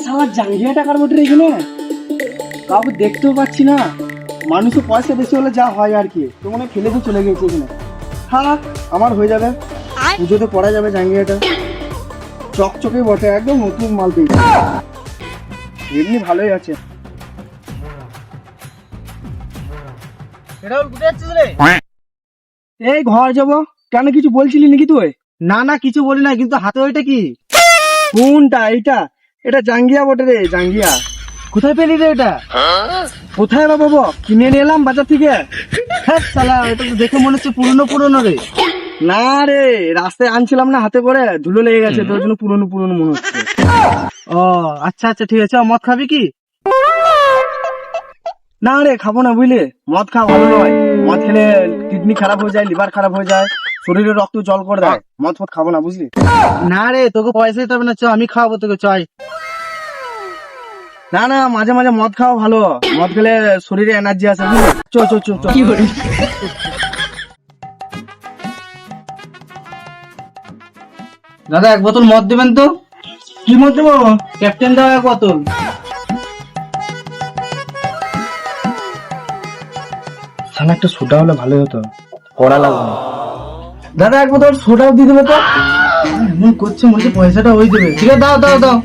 সারা জাঙ্গিয়া টাকার মধ্যে এখানে কাউকে দেখতেও পাচ্ছি না। মানুষও পয়সা বেশি হলে যা হয় আর কি, তো মনে হয় ফেলে দিয়ে চলে গেছে এখানে। হ্যাঁ, আমার হয়ে যাবে, পুজোতে পরা যাবে জাঙ্গিয়াটা। চকচকে বটে, একদম নতুন মাল পেয়েছি, এমনি ভালোই আছে। এই ঘর যাবো। কেন, কিছু বলছিলি নাকি তুই? না না কিছু বলি না, কিন্তু হাতে ওইটা কি? কোনটা? এইটা? এটা জাঙ্গিয়া বটে রে, জাঙ্গিয়া। কোথায় পেলি রে এটা? কোথায় বা বাবা, কিনে নিয়ে এলাম বাজার থেকে। হ্যাঁ শালা, এটা তো দেখে মনে হচ্ছে পুরনো পুরনো রে। না রে, রাস্তায় আনছিলাম না, হাতে করে ধুলো লেগে গেছে, তোর জন্য পুরনো পুরনো মনে হচ্ছে। ও আচ্ছা আচ্ছা ঠিক আছে, মদ খাবি কি? না রে, খাবো না, বুঝলি, মদ খাওয়া ভালো নয়। মদ খেলে কিডনি খারাপ হয়ে যায়, লিভার খারাপ হয়ে যায়, শরীরে রক্ত জল করে দেয়। মদ ফদ খাবো না, বুঝলি। না রে, তোকে পয়সা দিতে হবে না, চ আমি খাওয়াবো তোকে, চয়। না না, মাঝে মাঝে মদ খাওয়া ভালো, মদ খেলে শরীরে এনার্জি আসে, বুঝলি। চো চো চো চো। দাদা এক বোতল মদ দেবেন তো? কি মদ দেবো? ক্যাপ্টেন দাও এক বোতল। সালা একটা সোডা হলে ভালো হতো, কড়া লাগবে না। দাদা এক বোতল সোডাও দিয়ে দেবে তো। করছে মনে হচ্ছে পয়সাটা ওই দেবে। ঠিক আছে দাও দাও দাও।